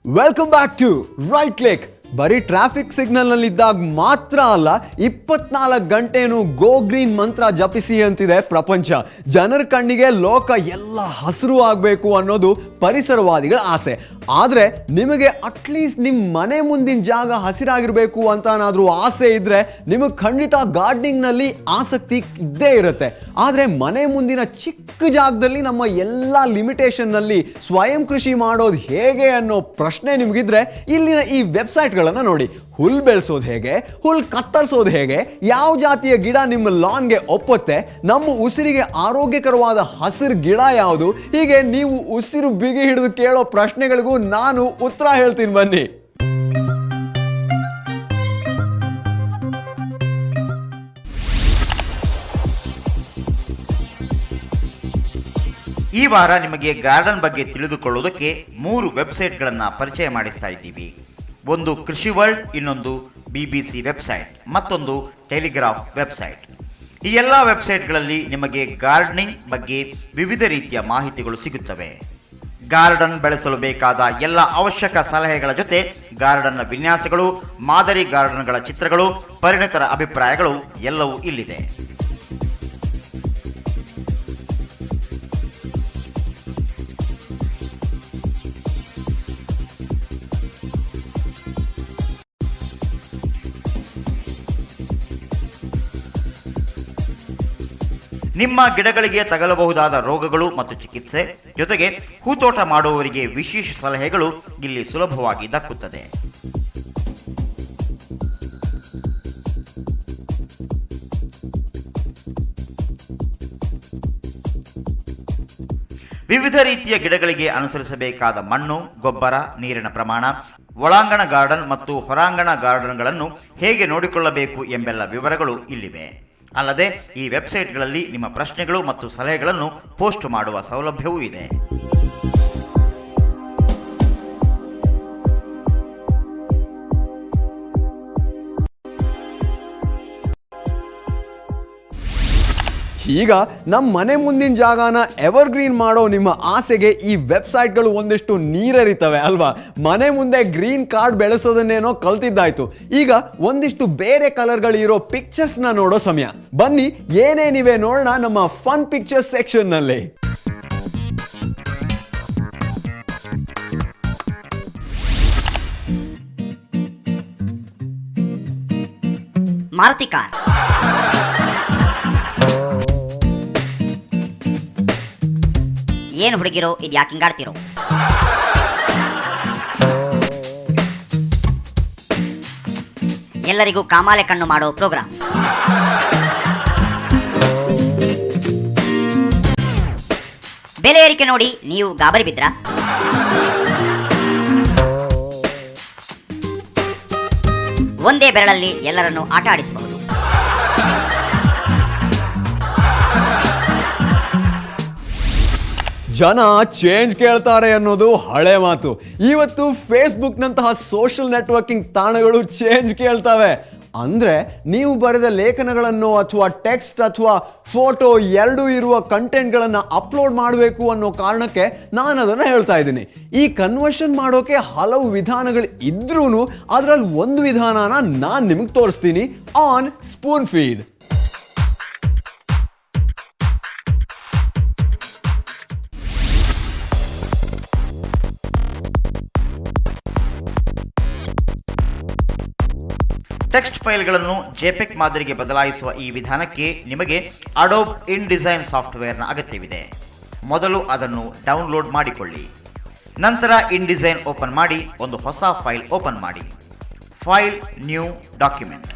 Welcome back to Right Click. ಬರೀ traffic signal ನಲ್ಲಿ ಇದ್ದಾಗ ಮಾತ್ರ ಅಲ್ಲ, 24 ಗಂಟೆನೂ ಗೋ ಗ್ರೀನ್ ಮಂತ್ರ ಜಪಿಸಿ ಅಂತಿದೆ ಪ್ರಪಂಚ. ಜನರ ಕಣ್ಣಿಗೆ ಲೋಕ ಎಲ್ಲ ಹಸಿರು ಆಗಬೇಕು ಅನ್ನೋದು ಪರಿಸರವಾದಿಗಳ ಆಸೆ. ಆದರೆ ನಿಮಗೆ ಅಟ್ಲೀಸ್ಟ್ ನಿಮ್ಮ ಮನೆ ಮುಂದಿನ ಜಾಗ ಹಸಿರಾಗಿರಬೇಕು ಅಂತನಾದ್ರೂ ಆಸೆ ಇದ್ರೆ ನಿಮಗೆ ಖಂಡಿತ ಗಾರ್ಡನಿಂಗ್ನಲ್ಲಿ ಆಸಕ್ತಿ ಇದ್ದೇ ಇರುತ್ತೆ. ಆದರೆ ಮನೆ ಮುಂದಿನ ಚಿಕ್ಕ ಜಾಗದಲ್ಲಿ ನಮ್ಮ ಎಲ್ಲ ಲಿಮಿಟೇಷನ್ನಲ್ಲಿ ಸ್ವಯಂ ಕೃಷಿ ಮಾಡೋದು ಹೇಗೆ ಅನ್ನೋ ಪ್ರಶ್ನೆ ನಿಮಗಿದ್ರೆ ಇಲ್ಲಿನ ಈ ವೆಬ್ಸೈಟ್ಗಳನ್ನು ನೋಡಿ. ಹುಲ್ ಬೆಳೆಸೋದು ಹೇಗೆ, ಹುಲ್ ಕತ್ತರಿಸೋದು ಹೇಗೆ, ಯಾವ ಜಾತಿಯ ಗಿಡ ನಿಮ್ಮ ಲಾನ್ಗೆ ಒಪ್ಪುತ್ತೆ, ನಮ್ಮ ಉಸಿರಿಗೆ ಆರೋಗ್ಯಕರವಾದ ಹಸಿರು ಗಿಡ ಯಾವುದು, ಹೀಗೆ ನೀವು ಉಸಿರು ಬಿಗಿ ಹಿಡಿದು ಕೇಳೋ ಪ್ರಶ್ನೆಗಳಿಗೂ ನಾನು ಉತ್ತರ ಹೇಳ್ತೀನಿ ಬನ್ನಿ. ಈ ವಾರ ನಿಮಗೆ ಗಾರ್ಡನ್ ಬಗ್ಗೆ ತಿಳಿದುಕೊಳ್ಳುವುದಕ್ಕೆ 3 ವೆಬ್ಸೈಟ್ಗಳನ್ನು ಪರಿಚಯ ಮಾಡಿಸ್ತಾ ಇದ್ದೀವಿ. ಒಂದು ಕೃಷಿ ವರ್ಲ್ಡ್, ಇನ್ನೊಂದು BBC ವೆಬ್ಸೈಟ್, ಮತ್ತೊಂದು ಟೆಲಿಗ್ರಾಫ್ ವೆಬ್ಸೈಟ್. ಈ ಎಲ್ಲ ವೆಬ್ಸೈಟ್ಗಳಲ್ಲಿ ನಿಮಗೆ ಗಾರ್ಡನಿಂಗ್ ಬಗ್ಗೆ ವಿವಿಧ ರೀತಿಯ ಮಾಹಿತಿಗಳು ಸಿಗುತ್ತವೆ. ಗಾರ್ಡನ್ ಬೆಳೆಸಲು ಬೇಕಾದ ಎಲ್ಲ ಅವಶ್ಯಕ ಸಲಹೆಗಳ ಜೊತೆ ಗಾರ್ಡನ್ನ ವಿನ್ಯಾಸಗಳು, ಮಾದರಿ ಗಾರ್ಡನ್ಗಳ ಚಿತ್ರಗಳು, ಪರಿಣಿತರ ಅಭಿಪ್ರಾಯಗಳು ಎಲ್ಲವೂ ಇಲ್ಲಿದೆ. ನಿಮ್ಮ ಗಿಡಗಳಿಗೆ ತಗಲಬಹುದಾದ ರೋಗಗಳು ಮತ್ತು ಚಿಕಿತ್ಸೆ ಜೊತೆಗೆ ಹೂತೋಟ ಮಾಡುವವರಿಗೆ ವಿಶೇಷ ಸಲಹೆಗಳು ಇಲ್ಲಿ ಸುಲಭವಾಗಿ ದಕ್ಕುತ್ತದೆ. ವಿವಿಧ ರೀತಿಯ ಗಿಡಗಳಿಗೆ ಅನುಸರಿಸಬೇಕಾದ ಮಣ್ಣು, ಗೊಬ್ಬರ, ನೀರಿನ ಪ್ರಮಾಣ, ಒಳಾಂಗಣ ಗಾರ್ಡನ್ ಮತ್ತು ಹೊರಾಂಗಣ ಗಾರ್ಡನ್ಗಳನ್ನು ಹೇಗೆ ನೋಡಿಕೊಳ್ಳಬೇಕು ಎಂಬೆಲ್ಲ ವಿವರಗಳು ಇಲ್ಲಿವೆ. ಅಲ್ಲದೆ ಈ ವೆಬ್ಸೈಟ್ಗಳಲ್ಲಿ ನಿಮ್ಮ ಪ್ರಶ್ನೆಗಳು ಮತ್ತು ಸಲಹೆಗಳನ್ನು ಪೋಸ್ಟ್ ಮಾಡುವ ಸೌಲಭ್ಯವೂ ಇದೆ. ಈಗ ನಮ್ಮ ಮನೆ ಮುಂದಿನ ಜಾಗನ ಎವರ್ಗ್ರೀನ್ ಮಾಡೋ ನಿಮ್ಮ ಆಸೆಗೆ ಈ ವೆಬ್ಸೈಟ್ಗಳು ಒಂದಿಷ್ಟು ನೀರೆರಿತವೆ ಅಲ್ವಾ? ಮನೆ ಮುಂದೆ ಗ್ರೀನ್ ಕಾರ್ಡ್ ಬೆಳೆಸೋದನ್ನೇನೋ ಕಲ್ತಿದ್ದಾಯ್ತು. ಈಗ ಒಂದಿಷ್ಟು ಬೇರೆ ಕಲರ್ಗಳಿರೋ ಪಿಕ್ಚರ್ಸ್ನ ನೋಡೋ ಸಮಯ. ಬನ್ನಿ ಏನೇನಿವೆ ನೋಡೋಣ ನಮ್ಮ ಫನ್ ಪಿಕ್ಚರ್ಸ್ ಸೆಕ್ಷನ್ನಲ್ಲಿ. ಮಾರುತಿ ಕಾರ್, ಏನು ಹುಡುಗಿರೋ ಇದು ಯಾಕೆ ಹಿಂಗಾಡ್ತಿರೋ? ಎಲ್ಲರಿಗೂ ಕಾಮಾಲೆ ಕಣ್ಣು ಮಾಡೋ ಪ್ರೋಗ್ರಾಮ್. ಬೆಲೆ ಏರಿಕೆ ನೋಡಿ ನೀವು ಗಾಬರಿ ಬಿದ್ರಾ? ಒಂದೇ ಬೆರಳಲ್ಲಿ ಎಲ್ಲರನ್ನು ಆಟ ಆಡಿಸಬಹುದು. ಜನ ಚೇಂಜ್ ಕೇಳ್ತಾರೆ ಅನ್ನೋದು ಹಳೆ ಮಾತು. ಇವತ್ತು ಫೇಸ್ಬುಕ್ನಂತಹ ಸೋಷಿಯಲ್ ನೆಟ್ವರ್ಕಿಂಗ್ ತಾಣಗಳು ಚೇಂಜ್ ಕೇಳ್ತವೆ. ಅಂದರೆ ನೀವು ಬರೆದ ಲೇಖನಗಳನ್ನು ಅಥವಾ ಟೆಕ್ಸ್ಟ್ ಅಥವಾ ಫೋಟೋ ಎರಡೂ ಇರುವ ಕಂಟೆಂಟ್ಗಳನ್ನು ಅಪ್ಲೋಡ್ ಮಾಡಬೇಕು ಅನ್ನೋ ಕಾರಣಕ್ಕೆ ನಾನು ಅದನ್ನು ಹೇಳ್ತಾ ಇದ್ದೀನಿ. ಈ ಕನ್ವರ್ಷನ್ ಮಾಡೋಕೆ ಹಲವು ವಿಧಾನಗಳು ಇದ್ರೂ ಅದರಲ್ಲಿ ಒಂದು ವಿಧಾನನ ನಾನು ನಿಮಗೆ ತೋರಿಸ್ತೀನಿ, ಆನ್ ಸ್ಪೂನ್ ಫೀಡ್. ಟೆಕ್ಸ್ಟ್ ಫೈಲ್ಗಳನ್ನು ಜೆಪೆಗ್ ಮಾದರಿಗೆ ಬದಲಾಯಿಸುವ ಈ ವಿಧಾನಕ್ಕೆ ನಿಮಗೆ ಅಡೋಬ್ ಇನ್ಡಿಸೈನ್ ಸಾಫ್ಟ್ವೇರ್ನ ಅಗತ್ಯವಿದೆ. ಮೊದಲು ಅದನ್ನು ಡೌನ್ಲೋಡ್ ಮಾಡಿಕೊಳ್ಳಿ. ನಂತರ ಇನ್ಡಿಸೈನ್ ಓಪನ್ ಮಾಡಿ ಒಂದು ಹೊಸ ಫೈಲ್ ಓಪನ್ ಮಾಡಿ. File, new document.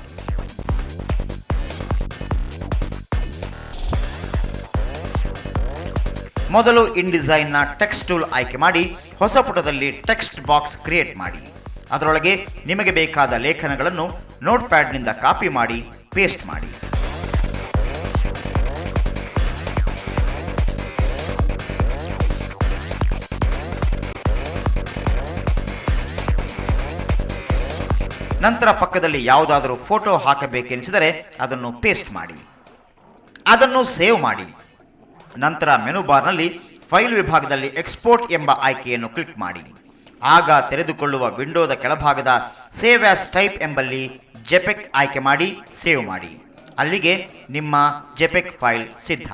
ಮೊದಲು ಇನ್ಡಿಸೈನ್ನ ಟೆಕ್ಸ್ಟ್ ಟೂಲ್ ಆಯ್ಕೆ ಮಾಡಿ ಹೊಸ ಪುಟದಲ್ಲಿ ಟೆಕ್ಸ್ಟ್ ಬಾಕ್ಸ್ ಕ್ರಿಯೇಟ್ ಮಾಡಿ. ಅದರೊಳಗೆ ನಿಮಗೆ ಬೇಕಾದ ಲೇಖನಗಳನ್ನು ನೋಟ್ ಪ್ಯಾಡ್ನಿಂದ ಕಾಪಿ ಮಾಡಿ ಪೇಸ್ಟ್ ಮಾಡಿ. ನಂತರ ಪಕ್ಕದಲ್ಲಿ ಯಾವುದಾದರೂ ಫೋಟೋ ಹಾಕಬೇಕೆನಿಸಿದರೆ ಅದನ್ನು ಪೇಸ್ಟ್ ಮಾಡಿ, ಅದನ್ನು ಸೇವ್ ಮಾಡಿ. ನಂತರ ಮೆನು ಬಾರ್ನಲ್ಲಿ ಫೈಲ್ ವಿಭಾಗದಲ್ಲಿ ಎಕ್ಸ್ಪೋರ್ಟ್ ಎಂಬ ಆಯ್ಕೆಯನ್ನು ಕ್ಲಿಕ್ ಮಾಡಿ. ಆಗ ತೆರೆದುಕೊಳ್ಳುವ ವಿಂಡೋದ ಕೆಳಭಾಗದ ಸೇವ್ ಆಸ್ ಟೈಪ್ ಎಂಬಲ್ಲಿ ಜೆಪೆಗ್ ಆಯ್ಕೆ ಮಾಡಿ ಸೇವ್ ಮಾಡಿ. ಅಲ್ಲಿಗೆ ನಿಮ್ಮ ಜೆಪೆಗ್ ಫೈಲ್ ಸಿದ್ಧ.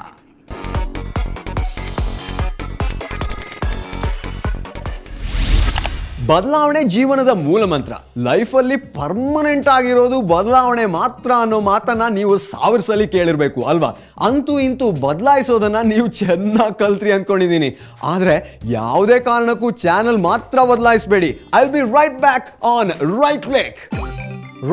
ಬದಲಾವಣೆ ಜೀವನದ ಮೂಲ ಮಂತ್ರ. ಲೈಫಲ್ಲಿ ಪರ್ಮನೆಂಟ್ ಆಗಿರೋದು ಬದಲಾವಣೆ ಮಾತ್ರ ಅನ್ನೋ ಮಾತನ್ನ ನೀವು 1000 ಸಲ ಕೇಳಿರ್ಬೇಕು ಅಲ್ವಾ? ಅಂತೂ ಇಂತೂ ಬದಲಾಯಿಸೋದನ್ನ ನೀವು ಚೆನ್ನಾಗಿ ಕಲ್ತ್ರಿ ಅನ್ಕೊಂಡಿದ್ದೀನಿ. ಆದ್ರೆ ಯಾವುದೇ ಕಾರಣಕ್ಕೂ ಚಾನಲ್ ಮಾತ್ರ ಬದಲಾಯಿಸಬೇಡಿ. I will be right back on right click.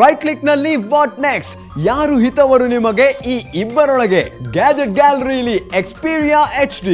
Right click ನಲ್ಲಿ ವಾಟ್ ನೆಕ್ಸ್ಟ್? ಯಾರು ಹಿತವರು ನಿಮಗೆ ಈ ಇಬ್ಬರೊಳಗೆ? Gadget ಗ್ಯಾಲರಿಲಿ ಎಕ್ಸ್ಪೀರಿಯಾ HD.